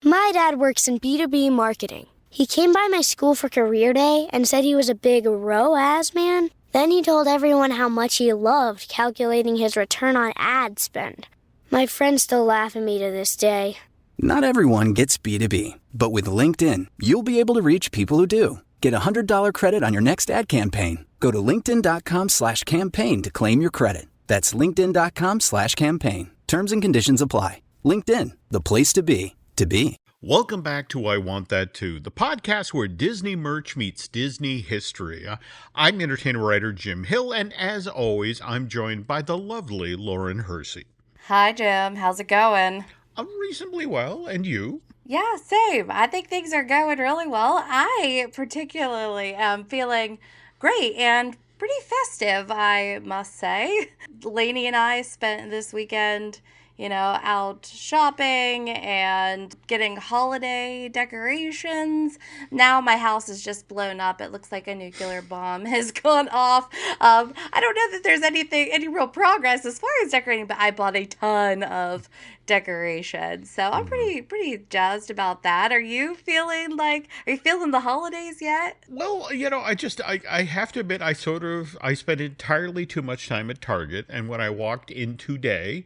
My dad works in B2B marketing. He came by my school for career day and said he was a big ROAS man. Then he told everyone how much he loved calculating his return on ad spend. My friends still laugh at me to this day. Not everyone gets B2B, but with LinkedIn, you'll be able to reach people who do. Get a $100 credit on your next ad campaign. Go to linkedin.com/campaign to claim your credit. That's linkedin.com/campaign. Terms and conditions apply. LinkedIn, the place to be, to be. Welcome back to I Want That Too, the podcast where Disney merch meets Disney history. I'm entertainer-writer Jim Hill, and as always, I'm joined by the lovely Lauren Hersey. Hi, Jim. How's it going? Reasonably well, and you? Yeah, same. I think things are going really well. I particularly am feeling great and pretty festive, I must say. Lainey and I spent this weekend, out shopping and getting holiday decorations. Now my house is just blown up. It looks like a nuclear bomb has gone off. I don't know that there's any real progress as far as decorating, but I bought a ton of decorations. So I'm pretty jazzed about that. Are you feeling the holidays yet? Well, I have to admit, I spent entirely too much time at Target, and when I walked in today,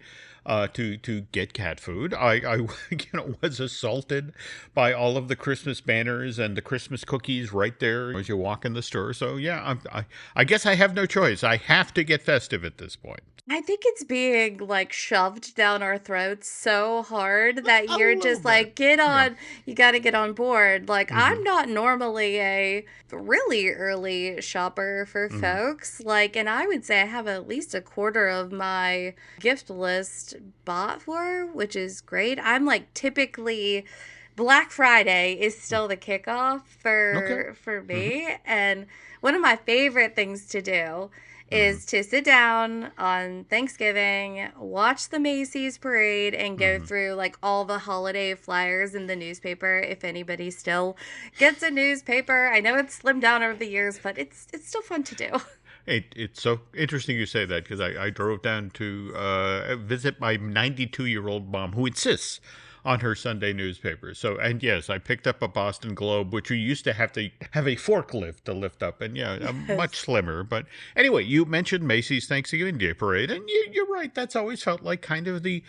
to get cat food, I was assaulted by all of the Christmas banners and the Christmas cookies right there as you walk in the store. So yeah, I guess I have no choice. I have to get festive at this point. I think it's being shoved down our throats so hard that you're just get on, you got to get on board. I'm not normally a really early shopper for folks. And I would say I have at least a quarter of my gift list bought for, which is great. I'm typically Black Friday is still the kickoff for me. And one of my favorite things to do is to sit down on Thanksgiving, watch the Macy's parade, and go through all the holiday flyers in the newspaper. If anybody still gets a newspaper, I know it's slimmed down over the years, but it's still fun to do. It's so interesting you say that, because I drove down to visit my 92-year-old mom, who insists on her Sunday newspaper. So, and yes, I picked up a Boston Globe, which we used to have a forklift to lift up, and much slimmer. But anyway, you mentioned Macy's Thanksgiving Day Parade, and you're right. That's always felt like kind of the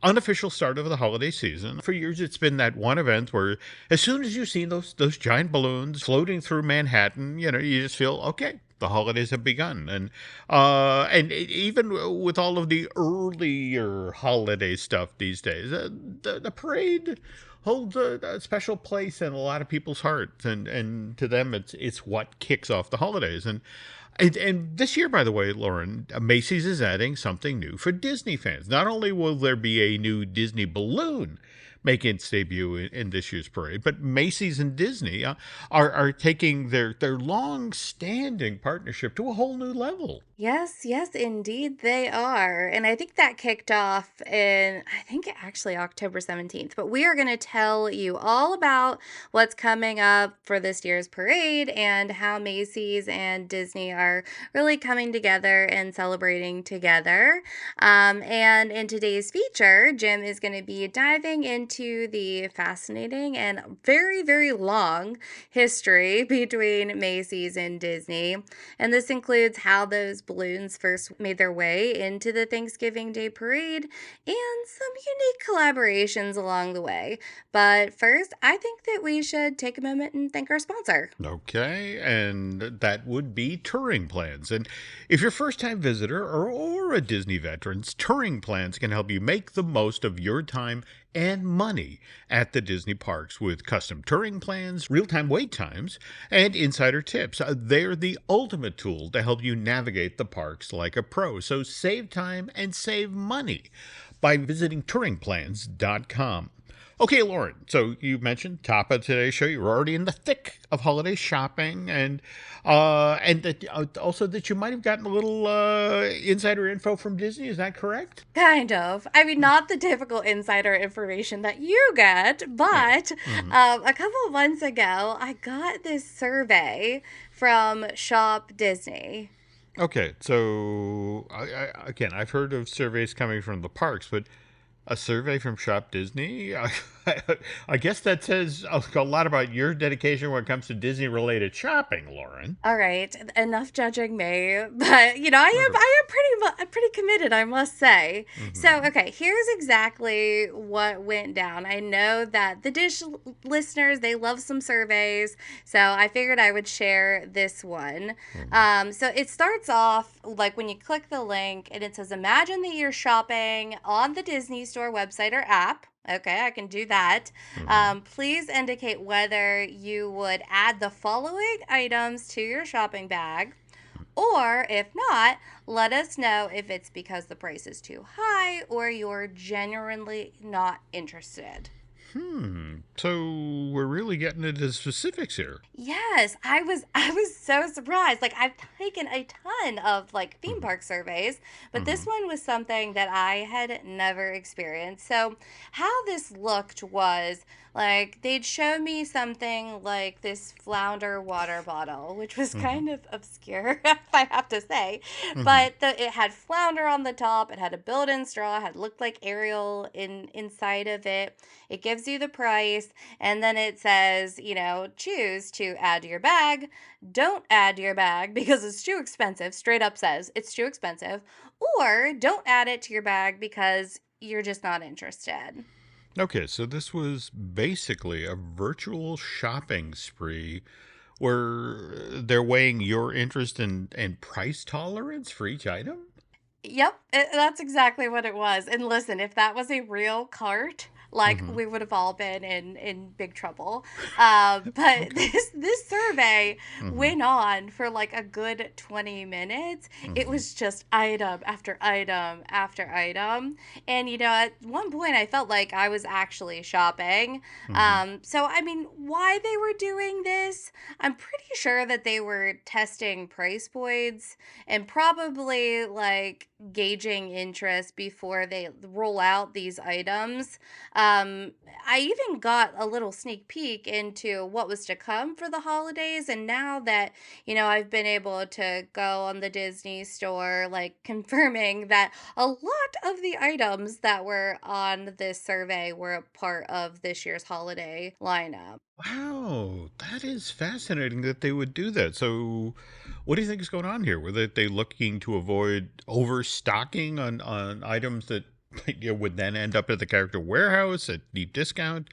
unofficial start of the holiday season. For years, it's been that one event where as soon as you see those giant balloons floating through Manhattan, you just feel, okay, the holidays have begun. And even with all of the earlier holiday stuff these days, the parade holds a special place in a lot of people's hearts, and to them it's what kicks off the holidays. And this year, by the way, Lauren, Macy's is adding something new for Disney fans. Not only will there be a new Disney balloon making its debut in this year's parade, but Macy's and Disney are taking their long-standing partnership to a whole new level. Yes, indeed they are. And I think that kicked off in, actually October 17th. But we are going to tell you all about what's coming up for this year's parade and how Macy's and Disney are really coming together and celebrating together. And in today's feature, Jim is going to be diving into the fascinating and very, very long history between Macy's and Disney. And this includes how those balloons first made their way into the Thanksgiving Day Parade and some unique collaborations along the way. But first, I think that we should take a moment and thank our sponsor. Okay, and that would be Touring Plans. And if you're a first-time visitor or a Disney veteran, Touring Plans can help you make the most of your time and money at the Disney parks with custom touring plans, real-time wait times, and insider tips. They're the ultimate tool to help you navigate the parks like a pro. So save time and save money by visiting touringplans.com. Okay, Lauren, so you mentioned top of today's show, you're already in the thick of holiday shopping, and that, also that you might have gotten a little insider info from Disney. Is that correct? Kind of. I mean, not the typical insider information that you get, but a couple of months ago, I got this survey from Shop Disney. Okay, so again, I've heard of surveys coming from the parks, but a survey from Shop Disney? I guess that says a lot about your dedication when it comes to Disney-related shopping, Lauren. All right, enough judging me. But Okay. I am pretty committed, I must say. So, Mm-hmm. okay, here's exactly what went down. I know that the listeners, they love some surveys, so I figured I would share this one. So it starts off like when you click the link and it says, "Imagine that you're shopping on the Disney Store website or app." Okay, I can do that. Mm-hmm. Please indicate whether you would add the following items to your shopping bag, or if not, let us know if it's because the price is too high or you're genuinely not interested. So we're really getting into specifics here. Yes, I was so surprised. Like I've taken a ton of like theme Mm-hmm. park surveys, but Mm-hmm. this one was something that I had never experienced. So how this looked was like they'd show me something like this flounder water bottle, which was Mm-hmm. kind of obscure, if I have to say. Mm-hmm. But it had flounder on the top, it had a built-in straw, it had looked like Ariel inside of it. It gives you the price, and then it says, choose to add to your bag, don't add to your bag because it's too expensive, straight up says it's too expensive, or don't add it to your bag because you're just not interested. Okay, so this was basically a virtual shopping spree where they're weighing your interest and price tolerance for each item? Yep, that's exactly what it was. And listen, if that was a real cart, like Mm-hmm. we would have all been in big trouble. But Okay. this survey Mm-hmm. went on for like a good 20 minutes. It Mm-hmm. was just item after item after item. And at one point I felt like I was actually shopping. Mm-hmm. So I mean, why they were doing this, I'm pretty sure that they were testing price points and probably like gauging interest before they roll out these items. Um, I even got a little sneak peek into what was to come for the holidays. And now that, I've been able to go on the Disney store, like confirming that a lot of the items that were on this survey were a part of this year's holiday lineup. Wow, that is fascinating that they would do that. So, what do you think is going on here? Were they looking to avoid overstocking on items that would then end up at the character warehouse at deep discount?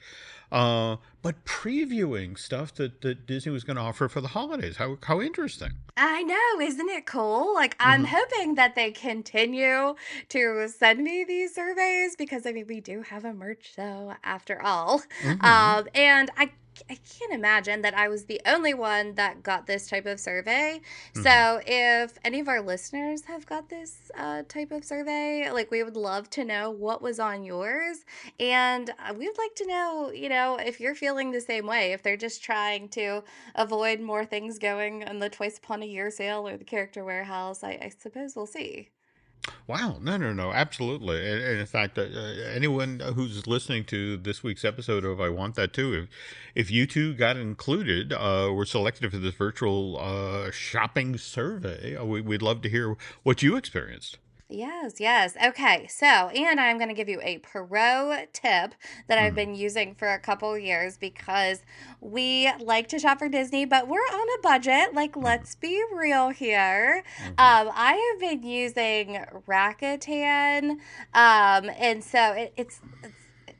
But previewing stuff that Disney was going to offer for the holidays. How interesting. I know, isn't it cool? Like, I'm Mm-hmm. hoping that they continue to send me these surveys because I mean, we do have a merch show after all. Mm-hmm. And I can't imagine that I was the only one that got this type of survey. Mm-hmm. So, if any of our listeners have got this type of survey, like, we would love to know what was on yours. And we'd like to know, if you're feeling the same way, if they're just trying to avoid more things going on the twice upon a year sale or the character warehouse. I suppose we'll see. Wow, no, absolutely. And in fact, anyone who's listening to this week's episode of I Want That Too, if you two got included, were selected for this virtual shopping survey, we'd love to hear what you experienced. Yes, yes. Okay, so, and I'm going to give you a pro tip that I've Mm-hmm. been using for a couple years because we like to shop for Disney, but we're on a budget. Like, let's be real here. Mm-hmm. I have been using Rakuten, and so it's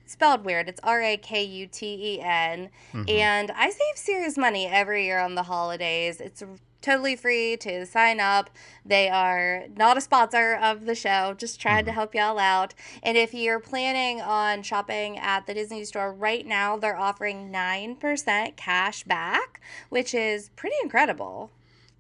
spelled weird. It's Rakuten. Mm-hmm. And I save serious money every year on the holidays. It's totally free to sign up. They are not a sponsor of the show, just trying to Mm-hmm. help y'all out. And if you're planning on shopping at the Disney store right now, they're offering 9% cash back, which is pretty incredible.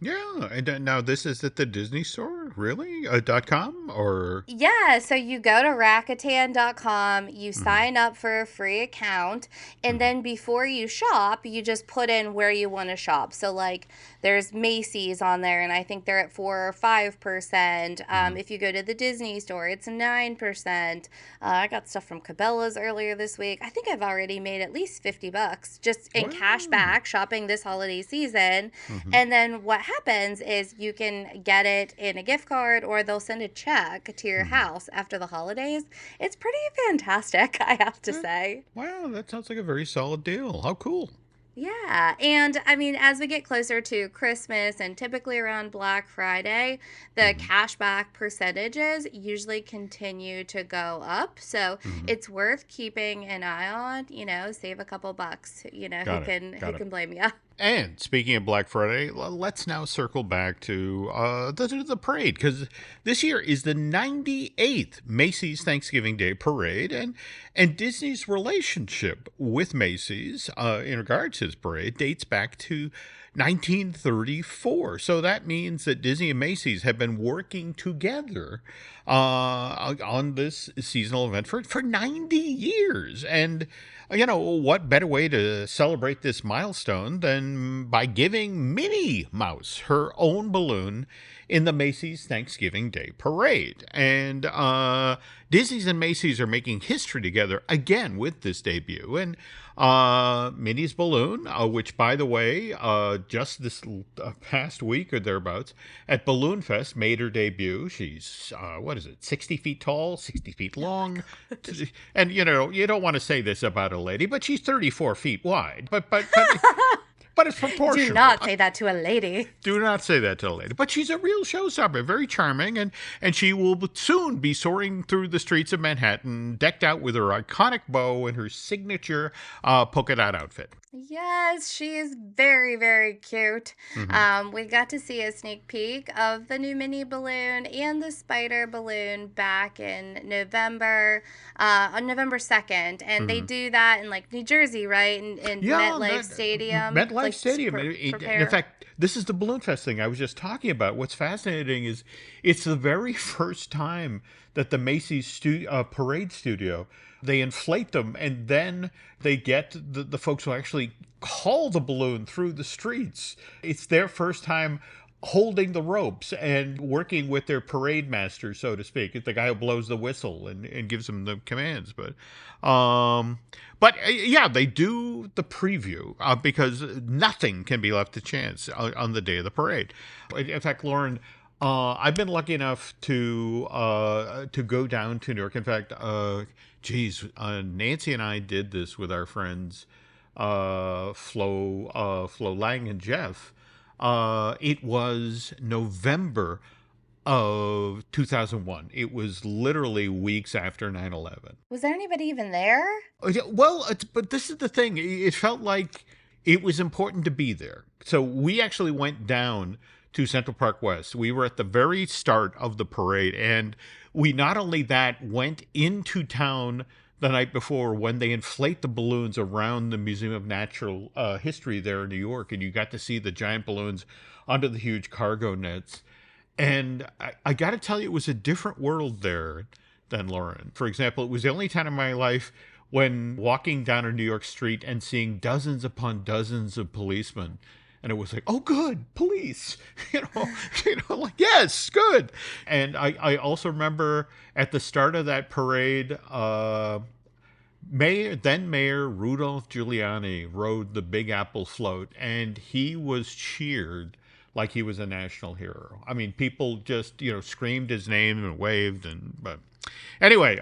Yeah, and now this is at the Disney store, really? .com or? Yeah, so you go to Rakuten.com, you Mm-hmm. sign up for a free account, and Mm-hmm. then before you shop, you just put in where you want to shop. So, like, there's Macy's on there, and I think they're at 4 or 5%. Mm-hmm. If you go to the Disney store, it's 9%. I got stuff from Cabela's earlier this week. I think I've already made at least $50 just in cash Wow. back shopping this holiday season. Mm-hmm. And then what happens is you can get it in a gift card or they'll send a check to your house after the holidays. It's pretty fantastic, I have to say. Wow, that sounds like a very solid deal. How cool. Yeah. And I mean, as we get closer to Christmas and typically around Black Friday, the cashback percentages usually continue to go up. So it's worth keeping an eye on, save a couple bucks. Got it. Who Got it. can blame you? And speaking of Black Friday, let's now circle back to the parade, because this year is the 98th Macy's Thanksgiving Day Parade, and Disney's relationship with Macy's in regards to this parade dates back to 1934. So that means that Disney and Macy's have been working together on this seasonal event for 90 years. And what better way to celebrate this milestone than by giving Minnie Mouse her own balloon in the Macy's Thanksgiving Day Parade. And Disney's and Macy's are making history together again with this debut. And Minnie's balloon, which, by the way, just this past week or thereabouts at Balloon Fest made her debut. She's, 60 feet tall, 60 feet long. And, you don't want to say this about a lady, but she's 34 feet wide. But it's proportional. Do not say that to a lady. Do not say that to a lady. But she's a real showstopper, very charming, and she will soon be soaring through the streets of Manhattan, decked out with her iconic bow and her signature polka dot outfit. Yes, she is very, very cute. We got to see a sneak peek of the new Minnie balloon and the spider balloon back in November, on November 2nd. And they do that in New Jersey, right? In MetLife Stadium. MetLife Stadium. Prepare. In fact, this is the Balloon Fest thing I was just talking about. What's fascinating is it's the very first time that the Macy's parade studio, they inflate them, and then they get the folks who actually haul the balloon through the streets. It's their first time holding the ropes and working with their parade master, so to speak. It's the guy who blows the whistle and gives them the commands. But they do the preview because nothing can be left to chance on the day of the parade. In fact, Lauren, I've been lucky enough to go down to New York. In fact, Nancy and I did this with our friends Flo Lang and Jeff. It was November of 2001. It was literally weeks after 9/11. Was there anybody even there? Well, but this is the thing. It felt like it was important to be there. So we actually went down to Central Park West. We were at the very start of the parade, and we not only that went into town the night before when they inflate the balloons around the Museum of Natural History there in New York, and you got to see the giant balloons under the huge cargo nets. And I got to tell you, it was a different world there than Lauren. For example, it was the only time in my life when walking down a New York street and seeing dozens upon dozens of policemen. And it was like, oh, good, police, yes, good. And I also remember at the start of that parade, Mayor Rudolph Giuliani rode the Big Apple float, and he was cheered like he was a national hero. I mean, people just, screamed his name and waved. But anyway,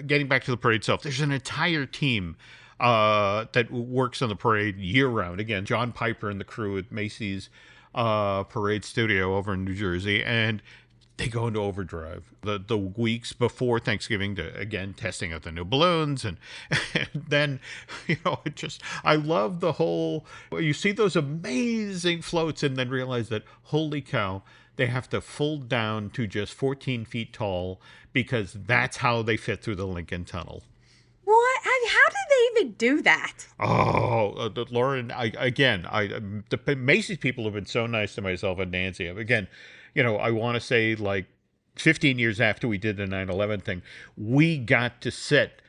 getting back to the parade itself, there's an entire team that works on the parade year-round. Again, John Piper and the crew at Macy's parade studio over in New Jersey, and they go into overdrive the weeks before Thanksgiving to, again, testing out the new balloons. And then, I love the whole, you see those amazing floats and then realize that, holy cow, they have to fold down to just 14 feet tall because that's how they fit through the Lincoln Tunnel. What? How did they even do that? Oh, Lauren, the Macy's people have been so nice to myself and Nancy. Again, I want to say 15 years after we did the 9/11 thing, we got to sit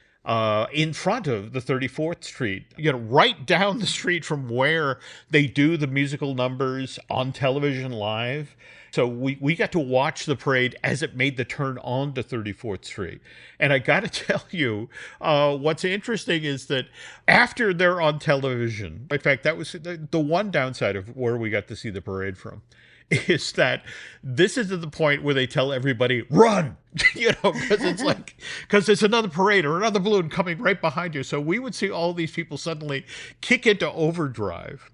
in front of the 34th Street, right down the street from where they do the musical numbers on television live. So we got to watch the parade as it made the turn onto 34th Street. And I got to tell you, what's interesting is that after they're on television, in fact, that was the one downside of where we got to see the parade from, is that this is at the point where they tell everybody, run, because it's another parade or another balloon coming right behind you. So we would see all these people suddenly kick into overdrive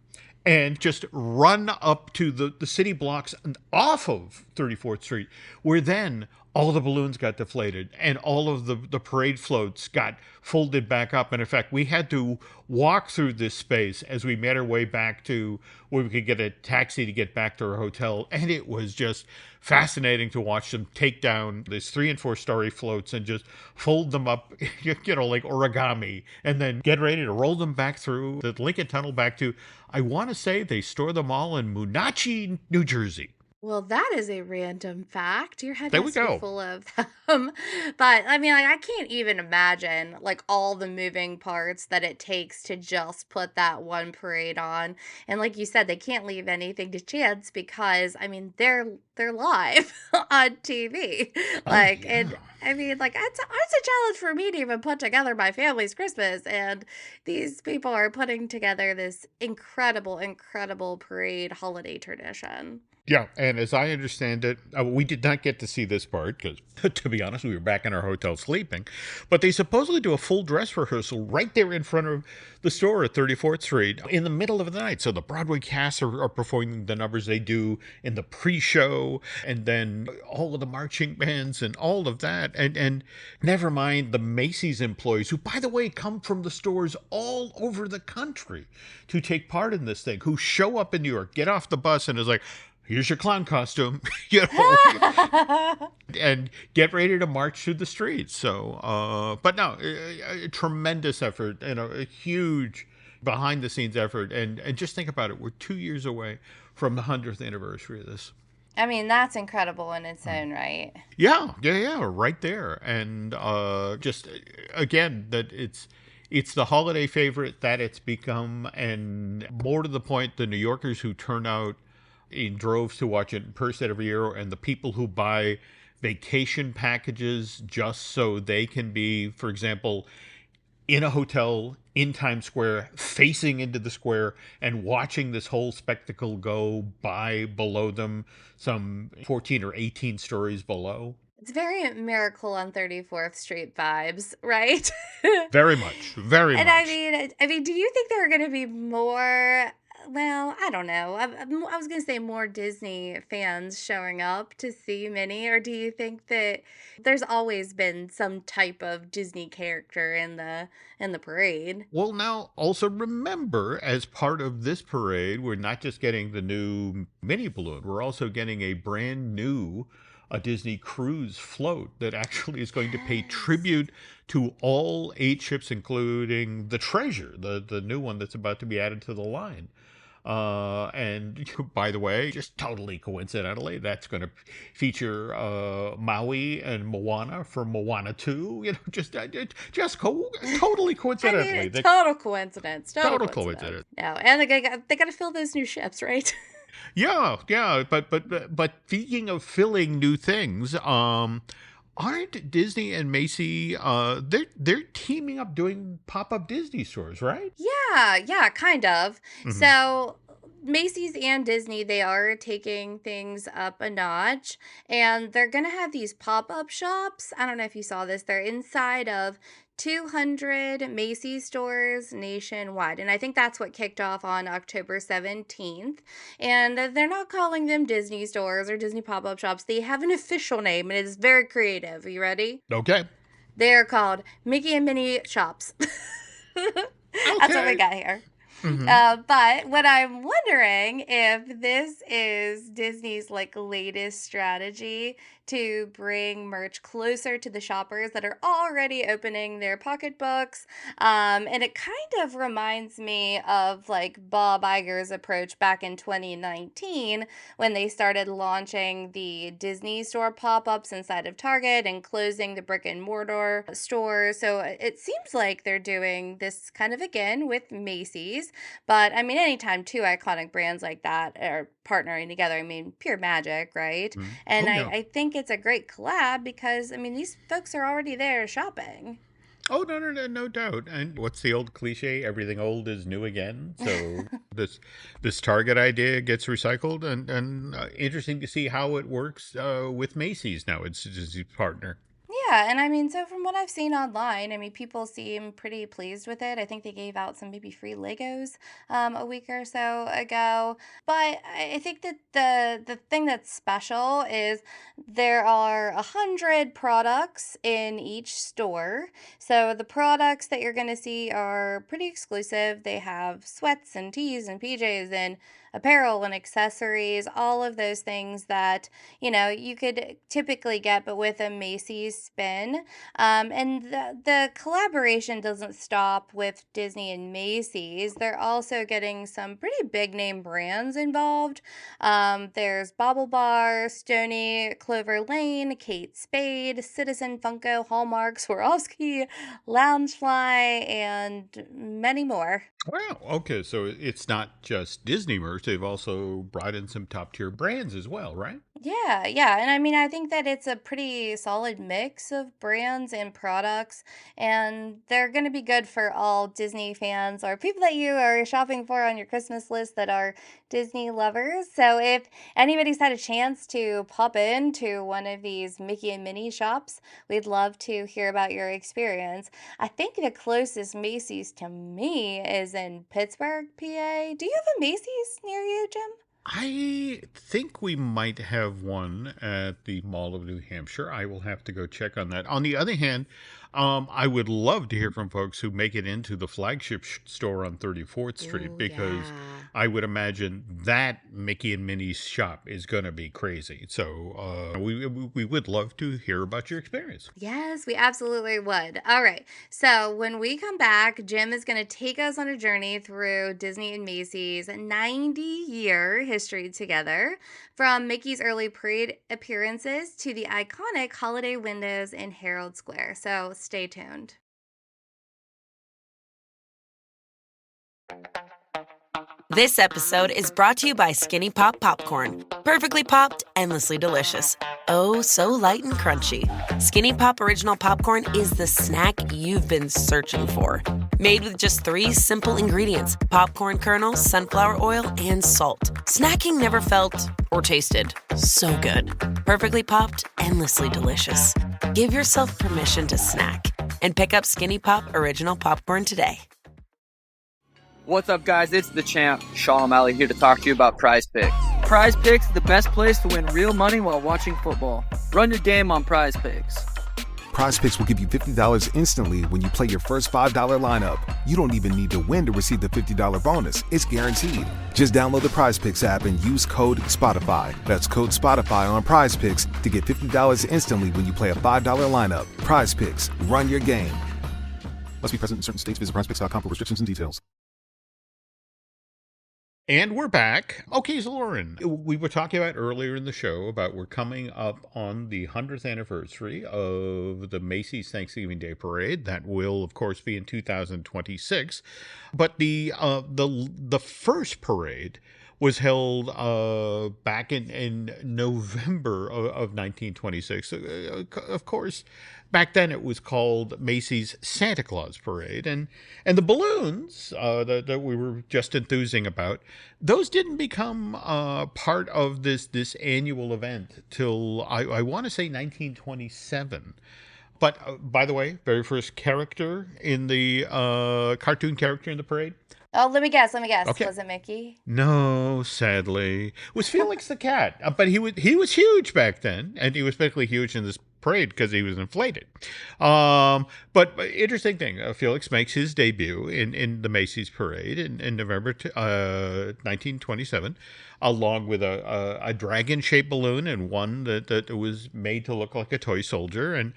and just run up to the city blocks and off of 34th Street, where then all the balloons got deflated and all of the parade floats got folded back up. And in fact, we had to walk through this space as we made our way back to where we could get a taxi to get back to our hotel. And it was just fascinating to watch them take down these 3 and 4 story floats and just fold them up, like origami, and then get ready to roll them back through the Lincoln Tunnel back to, I want to say they store them all in Moonachie, New Jersey. Well, that is a random fact. Your head There has we to go. be full of them. But I mean, I can't even imagine all the moving parts that it takes to just put that one parade on. And like you said, they can't leave anything to chance because I mean, they're live on TV. And I mean, it's a challenge for me to even put together my family's Christmas. And these people are putting together this incredible, incredible parade holiday tradition. Yeah, and as I understand it, we did not get to see this part because, to be honest, we were back in our hotel sleeping. But they supposedly do a full dress rehearsal right there in front of the store at 34th Street in the middle of the night. So the Broadway cast are performing the numbers they do in the pre-show, and then all of the marching bands and all of that. And never mind the Macy's employees, who, by the way, come from the stores all over the country to take part in this thing, who show up in New York, get off the bus, and is like, here's your clown costume, and get ready to march through the streets. So, but no, a tremendous effort and a huge behind the scenes effort. And just think about it. We're 2 years away from the 100th anniversary of this. I mean, that's incredible in its own right. Yeah, right there. And just, again, that it's the holiday favorite that it's become. And more to the point, the New Yorkers who turn out in droves to watch it in person every year, and the people who buy vacation packages just so they can be, for example, in a hotel in Times Square, facing into the square and watching this whole spectacle go by below them, some 14 or 18 stories below. It's very Miracle on 34th Street vibes, right? Very much. And I mean, do you think there are going to be more? Well, I don't know. I was going to say more Disney fans showing up to see Minnie, or do you think that there's always been some type of Disney character in the parade? Well, now also remember, as part of this parade, we're not just getting the new mini balloon, we're also getting a brand new Disney cruise float that actually is going to pay tribute to all 8 ships, including the Treasure, the new one that's about to be added to the line. And by the way, just totally coincidentally, that's going to feature Maui and Moana from Moana 2. Totally coincidentally. I mean, total coincidence. Total coincidence. No, and they got to fill those new ships, right? Yeah. But speaking of filling new things, aren't Disney and Macy, they're teaming up doing pop-up Disney stores, right? Yeah, kind of. Mm-hmm. So Macy's and Disney, they are taking things up a notch, and they're going to have these pop-up shops. I don't know if you saw this. They're inside of 200 Macy's stores nationwide. And I think that's what kicked off on October 17th. And they're not calling them Disney stores or Disney pop-up shops. They have an official name, and it is very creative. Are you ready? Okay. They're called Mickey and Minnie shops. That's what we got here. Mm-hmm. But what I'm wondering if this is Disney's latest strategy to bring merch closer to the shoppers that are already opening their pocketbooks. And it kind of reminds me of like Bob Iger's approach back in 2019 when they started launching the Disney store pop-ups inside of Target and closing the brick and mortar stores. So it seems like they're doing this kind of again with Macy's. But I mean, anytime two iconic brands like that are partnering together, I mean, pure magic, right? And Oh, yeah. I think it's a great collab because, I mean, these folks are already there shopping. Oh, no doubt. And what's the old cliche? Everything old is new again. So this Target idea gets recycled, and interesting to see how it works with Macy's now. It's his partner. Yeah, and I mean, so from what I've seen online, I mean, people seem pretty pleased with it. I think they gave out some maybe free Legos a week or so ago. But I think that the thing that's special is there are 100 products in each store. So the products that you're going to see are pretty exclusive. They have sweats and tees and PJs and apparel and accessories, all of those things that you could typically get, but with a Macy's spin. And the collaboration doesn't stop with Disney and Macy's. They're also getting some pretty big name brands involved. There's Bobble Bar, Stony, Clover Lane, Kate Spade, Citizen Funko, Hallmark, Swarovski, Loungefly, and many more. Wow. Okay. So it's not just Disney merch. They've also brought in some top tier brands as well, right? Yeah. And I mean, I think that it's a pretty solid mix of brands and products, and they're going to be good for all Disney fans or people that you are shopping for on your Christmas list that are Disney lovers. So if anybody's had a chance to pop into one of these Mickey and Minnie shops, we'd love to hear about your experience. I think the closest Macy's to me is in Pittsburgh, PA. Do you have a Macy's near you, Jim? I think we might have one at the Mall of New Hampshire. I will have to go check on that. On the other hand, I would love to hear from folks who make it into the flagship store on 34th Street Ooh, because yeah. I would imagine that Mickey and Minnie's shop is going to be crazy. So we would love to hear about your experience. Yes, we absolutely would. All right. So when we come back, Jim is going to take us on a journey through Disney and Macy's 90-year history together, from Mickey's early parade appearances to the iconic holiday windows in Herald Square. So stay tuned. This episode is brought to you by Skinny Pop Popcorn. Perfectly popped, endlessly delicious. Oh, so light and crunchy. Skinny Pop Original Popcorn is the snack you've been searching for. Made with just 3 simple ingredients: popcorn kernels, sunflower oil, and salt. Snacking never felt or tasted so good. Perfectly popped, endlessly delicious. Give yourself permission to snack and pick up Skinny Pop Original Popcorn today. What's up, guys? It's the champ, Sean O'Malley, here to talk to you about Prize Picks. Prize Picks is the best place to win real money while watching football. Run your game on Prize Picks. Prize Picks will give you $50 instantly when you play your first $5 lineup. You don't even need to win to receive the $50 bonus. It's guaranteed. Just download the Prize Picks app and use code SPOTIFY. That's code SPOTIFY on Prize Picks to get $50 instantly when you play a $5 lineup. Prize Picks. Run your game. Must be present in certain states. Visit prizepicks.com for restrictions and details. And we're back. Okay, so Lauren, we were talking about earlier in the show about we're coming up on the 100th anniversary of the Macy's Thanksgiving Day Parade. That will, of course, be in 2026. But the first parade was held back in November of 1926. Of course, back then it was called Macy's Santa Claus Parade. And the balloons that we were just enthusing about, those didn't become part of this annual event till, I want to say, 1927. But by the way, very first character in the cartoon character in the parade? Oh, let me guess. Okay. Was it Mickey? No, sadly, it was Felix the cat. But he was huge back then, and he was particularly huge in this parade because he was inflated. But interesting thing, Felix makes his debut in the Macy's parade in November 1927, along with a dragon-shaped balloon and one that was made to look like a toy soldier. And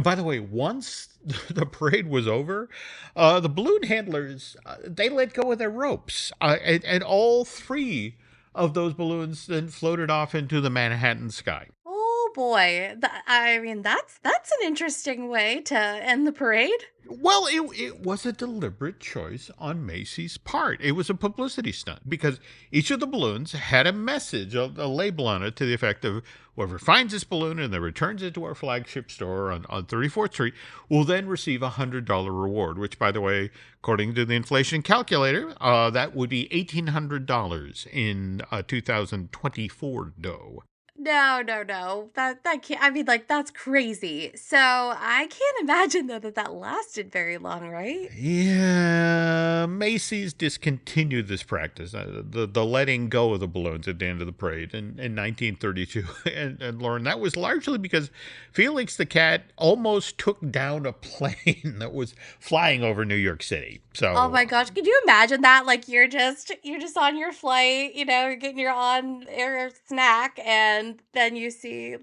by the way, once the parade was over, the balloon handlers, they let go of their ropes. And all three of those balloons then floated off into the Manhattan sky. Oh boy. I mean, that's an interesting way to end the parade. Well, it was a deliberate choice on Macy's part. It was a publicity stunt because each of the balloons had a message, a label on it to the effect of whoever finds this balloon and then returns it to our flagship store on 34th Street will then receive a $100 reward, which, by the way, according to the inflation calculator, that would be $1,800 in 2024 dough. No. That can't, I mean, like, that's crazy. So I can't imagine, though, that lasted very long, right? Yeah, Macy's discontinued this practice, the letting go of the balloons at the end of the parade in 1932. And Lauren, that was largely because Felix the cat almost took down a plane that was flying over New York City. So, Oh my gosh, could you imagine that? Like, you're just on your flight, you're getting your on-air snack, and then you see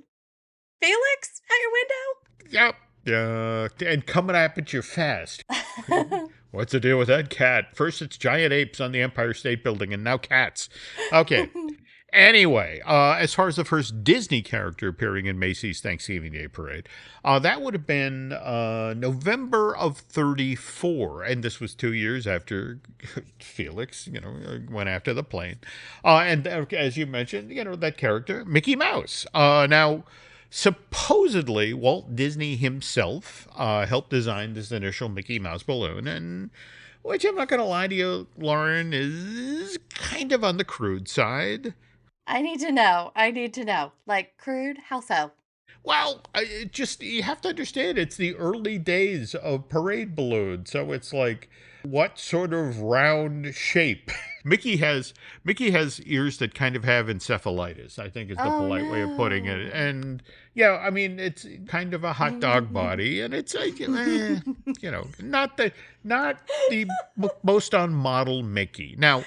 Felix at your window? Yep. And coming up at you fast. What's the deal with that cat? First it's giant apes on the Empire State Building, and now cats. Okay. Anyway, as far as the first Disney character appearing in Macy's Thanksgiving Day Parade, that would have been November of 34, and this was 2 years after Felix, went after the plane. And as you mentioned, that character, Mickey Mouse. Now, supposedly, Walt Disney himself helped design this initial Mickey Mouse balloon, and which I'm not going to lie to you, Lauren, is kind of on the crude side. I need to know. Like, crude? How so? Well, you have to understand, it's the early days of parade balloons, so it's like, what sort of round shape? Mickey has ears that kind of have encephalitis, I think is the polite way of putting it. And yeah, I mean, it's kind of a hot dog body, and it's like, not the most on model Mickey. Now,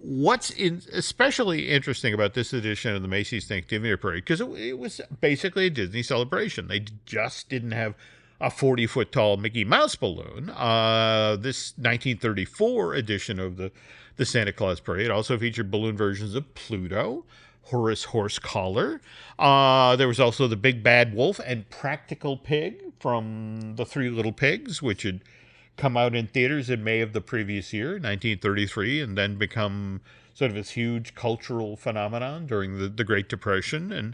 what's especially interesting about this edition of the Macy's Thanksgiving Day Parade, because it was basically a Disney celebration. They just didn't have a 40-foot tall Mickey Mouse balloon. This 1934 edition of the Santa Claus Parade also featured balloon versions of Pluto, Horace Horsecollar. There was also the Big Bad Wolf and Practical Pig from The Three Little Pigs, which had come out in theaters in May of the previous year, 1933, and then become sort of this huge cultural phenomenon during the Great Depression. And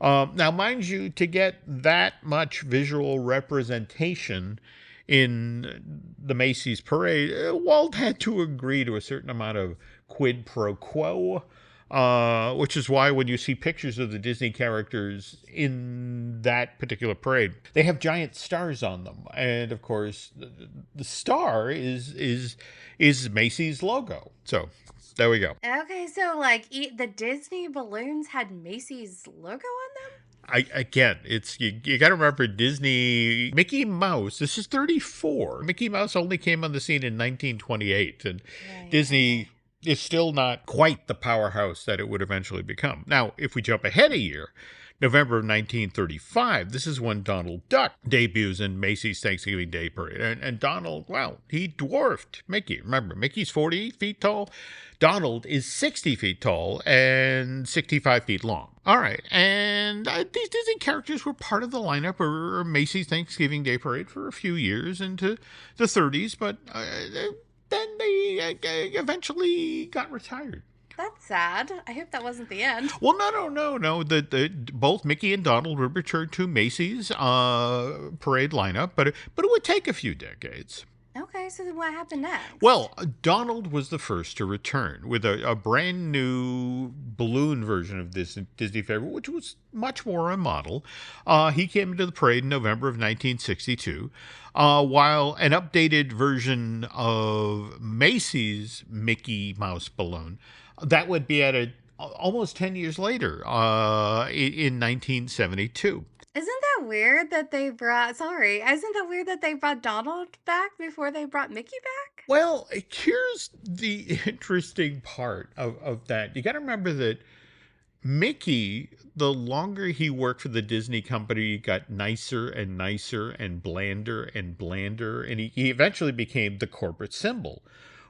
now, mind you, to get that much visual representation in the Macy's parade, Walt had to agree to a certain amount of quid pro quo, which is why when you see pictures of the Disney characters in that particular parade, they have giant stars on them. And of course, the star is Macy's logo. So there we go. Okay, so like the Disney balloons had Macy's logo on them? Again, it's you got to remember Disney. Mickey Mouse, this is 34. Mickey Mouse only came on the scene in 1928, and right. Disney is still not quite the powerhouse that it would eventually become. Now, if we jump ahead a year, November of 1935, this is when Donald Duck debuts in Macy's Thanksgiving Day Parade. And Donald, well, he dwarfed Mickey. Remember, Mickey's 40 feet tall. Donald is 60 feet tall and 65 feet long. All right, and these Disney characters were part of the lineup of Macy's Thanksgiving Day Parade for a few years into the 30s, but then they eventually got retired. That's sad. I hope that wasn't the end. Well, no. Both Mickey and Donald would return to Macy's parade lineup, but it would take a few decades. Okay, so then what happened next? Well, Donald was the first to return with a brand new balloon version of this Disney favorite, which was much more a model. He came into the parade in November of 1962, while an updated version of Macy's Mickey Mouse balloon, that would be added almost 10 years later, in 1972. Isn't that that weird that they brought, sorry, isn't that weird that they brought Donald back before they brought Mickey back? Well, here's the interesting part of that. You got to remember that Mickey, the longer he worked for the Disney company, got nicer and nicer and blander, and he eventually became the corporate symbol.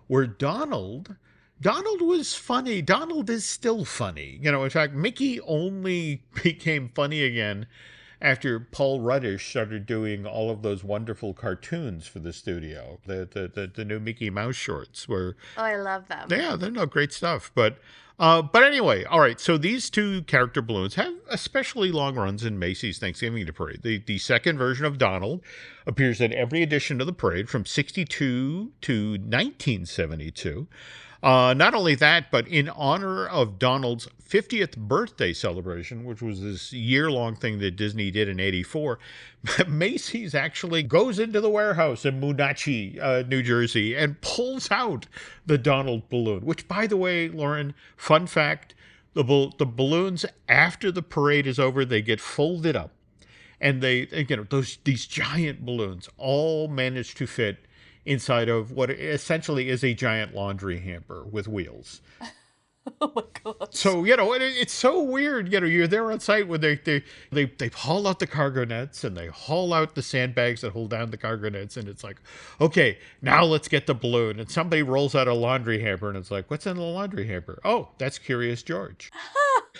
Where Donald was funny. Donald is still funny. In fact, Mickey only became funny again after Paul Ruddish started doing all of those wonderful cartoons for the studio, the new Mickey Mouse shorts. Where Oh, I love them. yeah, they're no great stuff. But anyway, all right. So these two character balloons have especially long runs in Macy's Thanksgiving Day Parade. The second version of Donald appears in every edition of the parade from 62 to 1972. Not only that, but in honor of Donald's 50th birthday celebration, which was this year-long thing that Disney did in 84, Macy's actually goes into the warehouse in Moonachie, New Jersey, and pulls out the Donald balloon, which, by the way, Lauren, fun fact, the balloons, after the parade is over, they get folded up. And these giant balloons all manage to fit inside of what essentially is a giant laundry hamper with wheels. Oh my god! So it's so weird. You're there on site when they haul out the cargo nets and they haul out the sandbags that hold down the cargo nets, and it's like, okay, now let's get the balloon. And somebody rolls out a laundry hamper, and it's like, what's in the laundry hamper? Oh, that's Curious George.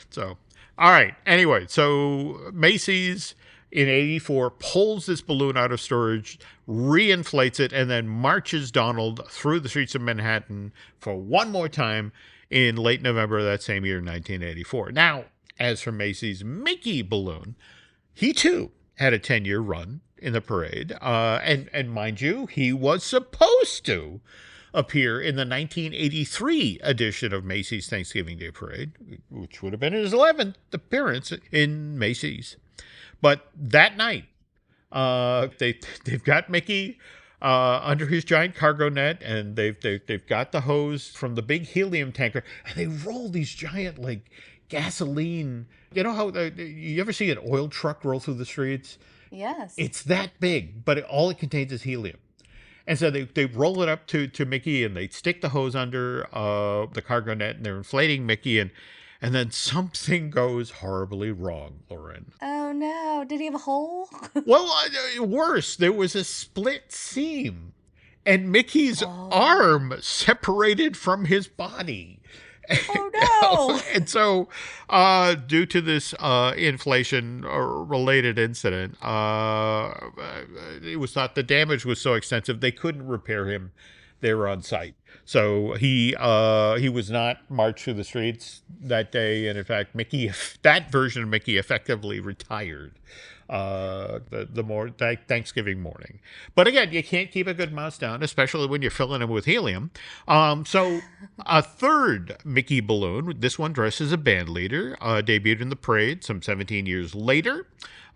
So, all right. Anyway, so Macy's in 84 pulls this balloon out of storage, reinflates it, and then marches Donald through the streets of Manhattan for one more time in late November of that same year, 1984. Now, as for Macy's Mickey balloon, he too had a 10-year run in the parade. And mind you, he was supposed to appear in the 1983 edition of Macy's Thanksgiving Day Parade, which would have been his 11th appearance in Macy's. But that night, they've got Mickey under his giant cargo net, and they've got the hose from the big helium tanker, and they roll these giant gasoline. You know how you ever see an oil truck roll through the streets? Yes. It's that big, but all it contains is helium. And so they roll it up to Mickey, and they stick the hose under the cargo net, and they're inflating Mickey, and then something goes horribly wrong, Lauren. Oh no! Did he have a hole? Well, worse, there was a split seam, and Mickey's arm separated from his body. Oh no! And so, due to this inflation-related incident, it was thought the damage was so extensive they couldn't repair him. They were on site. So he was not marched through the streets that day, and in fact, that version of Mickey effectively retired Thanksgiving morning. But again, you can't keep a good mouse down, especially when you're filling him with helium. So a third Mickey balloon, this one dressed as a band leader, debuted in the parade some 17 years later,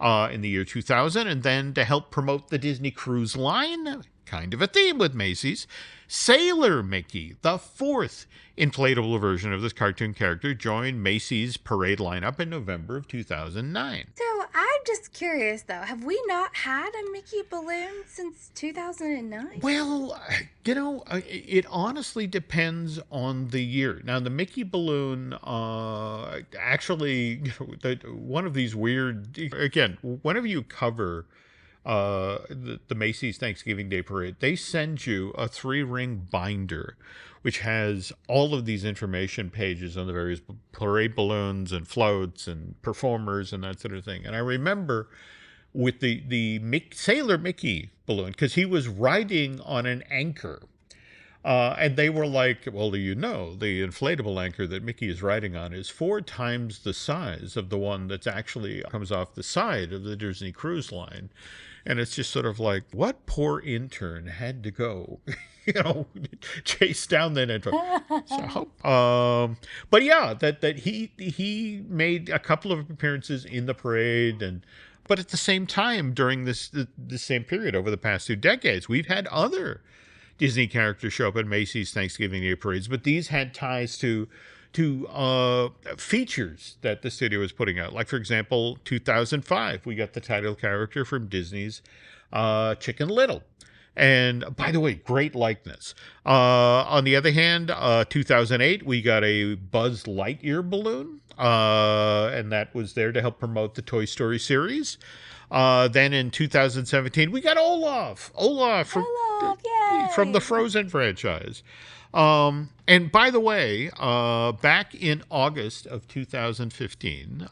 in the year 2000, and then to help promote the Disney Cruise Line, kind of a theme with Macy's, Sailor Mickey, the fourth inflatable version of this cartoon character, joined Macy's parade lineup in November of 2009. So I'm just curious though, have we not had a Mickey balloon since 2009? Well, it honestly depends on the year. Now, the Mickey balloon, actually, one of these weird, again, whenever you cover the Macy's Thanksgiving Day Parade, they send you a 3-ring binder which has all of these information pages on the various parade balloons and floats and performers and that sort of thing. And I remember with the Sailor Mickey balloon, because he was riding on an anchor, and they were like, well, the inflatable anchor that Mickey is riding on is 4 times the size of the one that's actually comes off the side of the Disney Cruise Line. And it's just sort of like, what poor intern had to go, chase down that intro. But yeah, that he made a couple of appearances in the parade, but at the same time, during this same period over the past 2 decades, we've had other Disney characters show up at Macy's Thanksgiving Day parades, but these had ties to to features that the studio was putting out. Like, for example, 2005, we got the title character from Disney's Chicken Little. And by the way, great likeness. On the other hand, 2008, we got a Buzz Lightyear balloon, and that was there to help promote the Toy Story series. Then in 2017, we got Olaf. Olaf from the Frozen franchise. And by the way, back in August of 2015,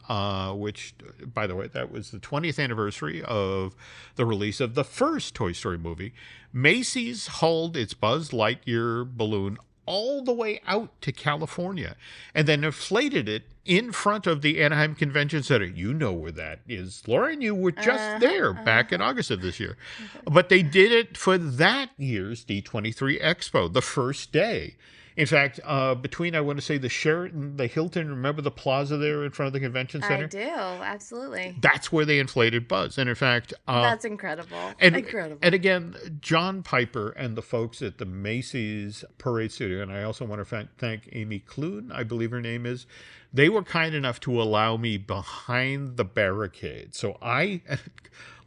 which, by the way, that was the 20th anniversary of the release of the first Toy Story movie, Macy's hauled its Buzz Lightyear balloon all the way out to California and then inflated it in front of the Anaheim Convention Center. You know where that is, Lauren. You were just there back in August of this year. But they did it for that year's D23 Expo, the first day. In fact, between, I want to say, the Sheraton, the Hilton, remember the plaza there in front of the convention center? I do, absolutely. That's where they inflated Buzz. And in fact... that's incredible. Incredible. And again, John Piper and the folks at the Macy's Parade Studio, and I also want to thank Amy Clune, I believe her name is, they were kind enough to allow me behind the barricade. So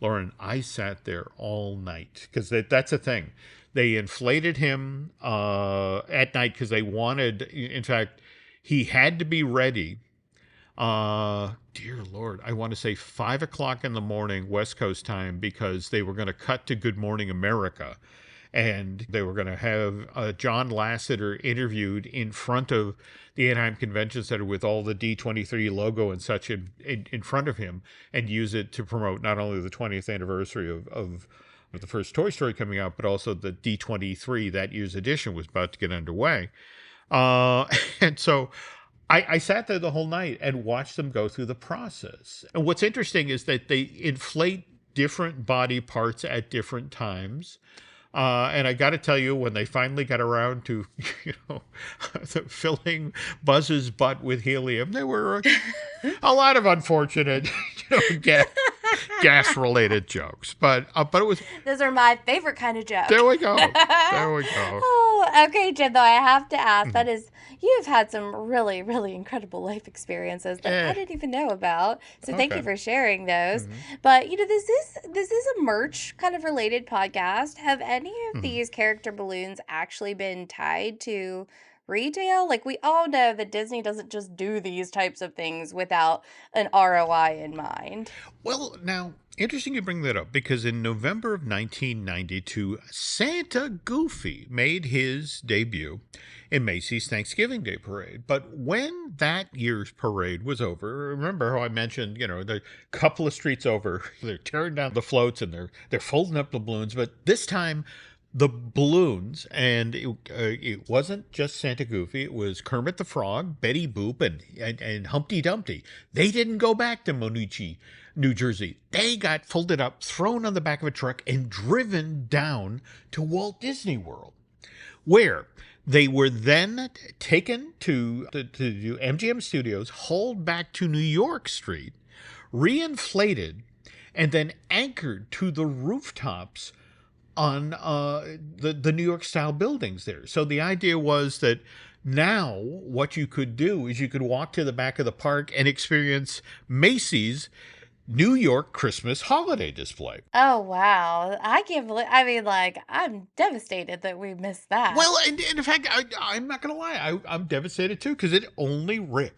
Lauren, I sat there all night because that's a thing. They inflated him at night because they wanted, in fact, he had to be ready. Dear Lord, I want to say 5 o'clock in the morning, West Coast time, because they were going to cut to Good Morning America. And they were going to have John Lasseter interviewed in front of the Anaheim Convention Center with all the D23 logo and such in front of him and use it to promote not only the 20th anniversary of the first Toy Story coming out, but also the D23, that year's edition, was about to get underway. And so I sat there the whole night and watched them go through the process. And what's interesting is that they inflate different body parts at different times. And I got to tell you, when they finally got around to, filling Buzz's butt with helium, there were a lot of unfortunate, gas-related jokes. But it was... Those are my favorite kind of jokes. There we go. There we go. Oh, okay, Jim, though, I have to ask, that is, you've had some really, really incredible life experiences that I didn't even know about. So thank you for sharing those. But, this is a merch kind of related podcast. Have any of these character balloons actually been tied to retail? Like, we all know that Disney doesn't just do these types of things without an ROI in mind. Well, now, interesting you bring that up, because in November of 1992, Santa Goofy made his debut in Macy's Thanksgiving Day Parade. But when that year's parade was over, remember how I mentioned, the couple of streets over, they're tearing down the floats and they're folding up the balloons. But this time, the balloons, and it wasn't just Santa Goofy, it was Kermit the Frog, Betty Boop, and Humpty Dumpty. They didn't go back to Monucci, New Jersey. They got folded up, thrown on the back of a truck, and driven down to Walt Disney World, where they were then taken to MGM Studios, hauled back to New York Street, reinflated, and then anchored to the rooftops on the New York style buildings there. So the idea was that now what you could do is you could walk to the back of the park and experience Macy's New York Christmas holiday display. Oh, wow. I can't believe, I'm devastated that we missed that. Well, and in fact, I'm not going to lie. I'm devastated too, because it only ran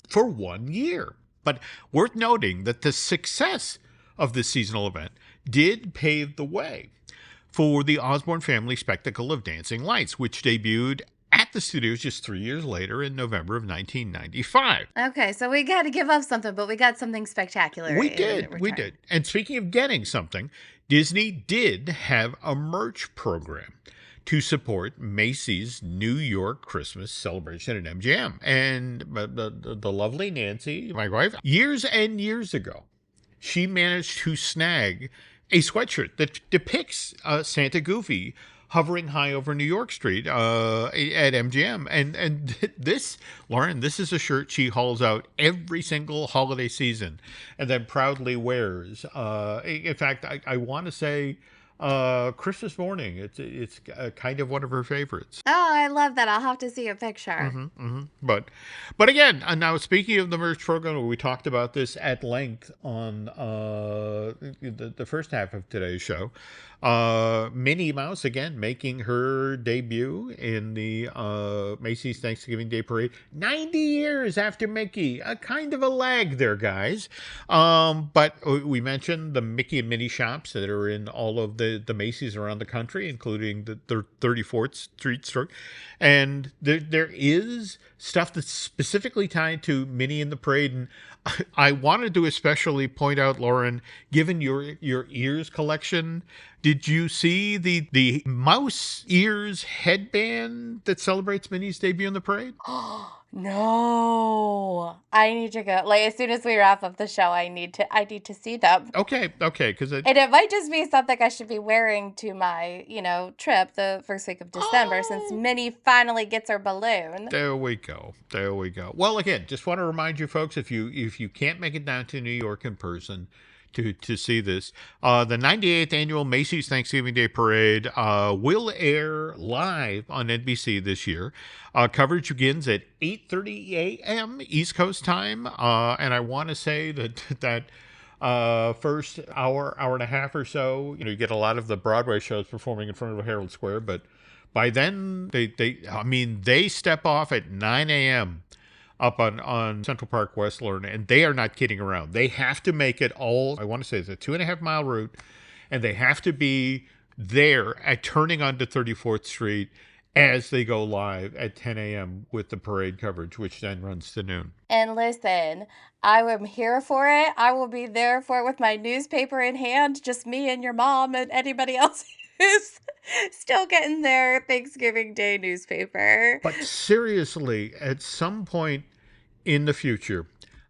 for 1 year. But worth noting that the success of this seasonal event did pave the way for the Osborne Family Spectacle of Dancing Lights, which debuted at the studios just 3 years later in November of 1995. Okay, so we got to give up something, but we got something spectacular. We did. And speaking of getting something, Disney did have a merch program to support Macy's New York Christmas celebration at MGM. And the lovely Nancy, my wife, years and years ago, she managed to snag a sweatshirt that depicts Santa Goofy hovering high over New York Street at MGM. And this, Lauren, this is a shirt she hauls out every single holiday season and then proudly wears. In fact, I want to say Christmas morning. It's kind of one of her favorites. Oh, I love that. I'll have to see a picture. But again, now speaking of the merch program, we talked about this at length on the first half of today's show. Minnie Mouse again making her debut in the Macy's Thanksgiving Day Parade. 90 years after Mickey, a kind of a lag there, guys. But we mentioned the Mickey and Minnie shops that are in all of the Macy's around the country, including the 34th Street store. And there is stuff that's specifically tied to Minnie and the Parade. And I wanted to especially point out, Lauren, given your ears collection, did you see the mouse ears headband that celebrates Minnie's debut in the parade? No, I need to go. Like, as soon as we wrap up the show, I need to see them. Okay, because And it might just be something I should be wearing to my, trip the first week of December, since Minnie finally gets her balloon. There we go. Well, again, just want to remind you folks, if you can't make it down to New York in person to see this, the 98th annual Macy's Thanksgiving Day Parade will air live on NBC this year. Coverage begins at 8:30 a.m. East Coast time, and I want to say that first hour and a half or so, you get a lot of the Broadway shows performing in front of Herald Square, but by then they step off at 9 a.m. up on Central Park West, Lauren, and they are not kidding around. They have to make it all, I want to say it's a 2.5 mile route, and they have to be there at turning onto 34th Street as they go live at 10 a.m. with the parade coverage, which then runs to noon. And listen, I am here for it. I will be there for it with my newspaper in hand, just me and your mom and anybody else who's still getting their Thanksgiving Day newspaper. But seriously, at some point in the future,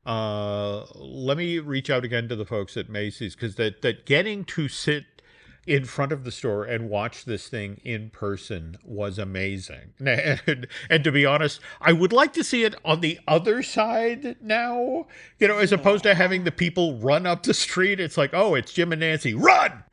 let me reach out again to the folks at Macy's, because that getting to sit in front of the store and watch this thing in person was amazing. And to be honest, I would like to see it on the other side now, as opposed to having the people run up the street. It's like, oh, it's Jim and Nancy, run!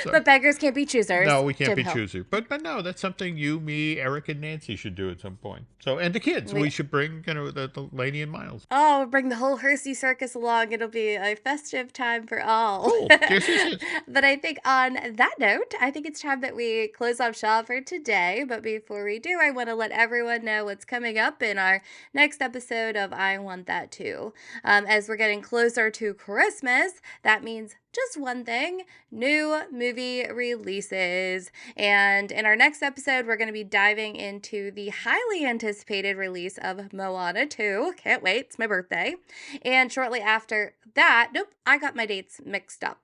So, but beggars can't be choosers. No, we can't Jim be Hill. choosers. But no, that's something you, me, Eric, and Nancy should do at some point. So, and the kids, we should bring, the Laney and Miles. Oh, we'll bring the whole Hersey circus along. It'll be a festive time for all. Cool. Yes. But I think on that note, I think it's time that we close off shop for today. But before we do, I want to let everyone know what's coming up in our next episode of I Want That Too. As we're getting closer to Christmas, that means just one thing: new movie releases. And in our next episode, we're going to be diving into the highly anticipated release of Moana 2. Can't wait. It's my birthday. And shortly after that, I got my dates mixed up.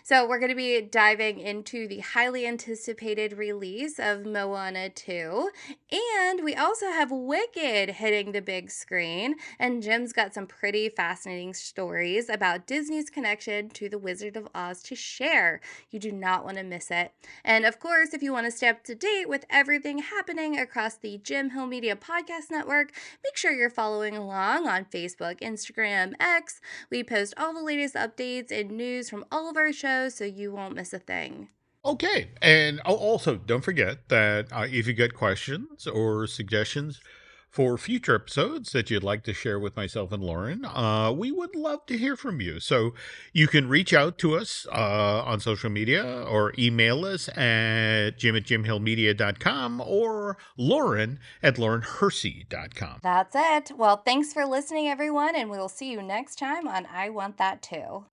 So we're going to be diving into the highly anticipated release of Moana 2. And we also have Wicked hitting the big screen. And Jim's got some pretty fascinating stories about Disney's connection to the Wizard of Oz to share. You do not want to miss it. And of course, if you want to stay up to date with everything happening across the Jim Hill Media Podcast Network, make sure you're following along on Facebook, Instagram, X. We post all the latest updates and news from all of our shows, so you won't miss a thing. Okay. And also, don't forget that if you get questions or suggestions for future episodes that you'd like to share with myself and Lauren, we would love to hear from you. So you can reach out to us on social media or email us at jim@jimhillmedia.com or lauren@laurenhersey.com. That's it. Well, thanks for listening, everyone, and we'll see you next time on I Want That Too.